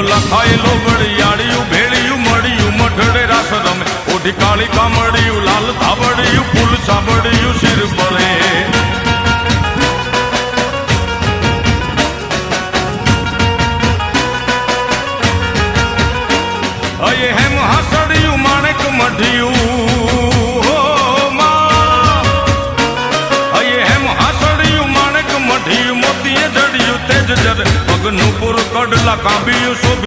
લખાયેલું વળિયાળિયું ભેળિયું મળ્યું મઢડે રાસ રમે ઓઢી કાળી કામડિયું લાલ ધાબડિયું ફૂલ સાબડિયું શિર પડે અયે હેમ હાસડિયું માણેક મઢિયું અયે હેમ હાસડિયું માણેક મઢિયું મોતીએ જડિયું તેજ જર પગનું પૂર કડલા કાંબિયું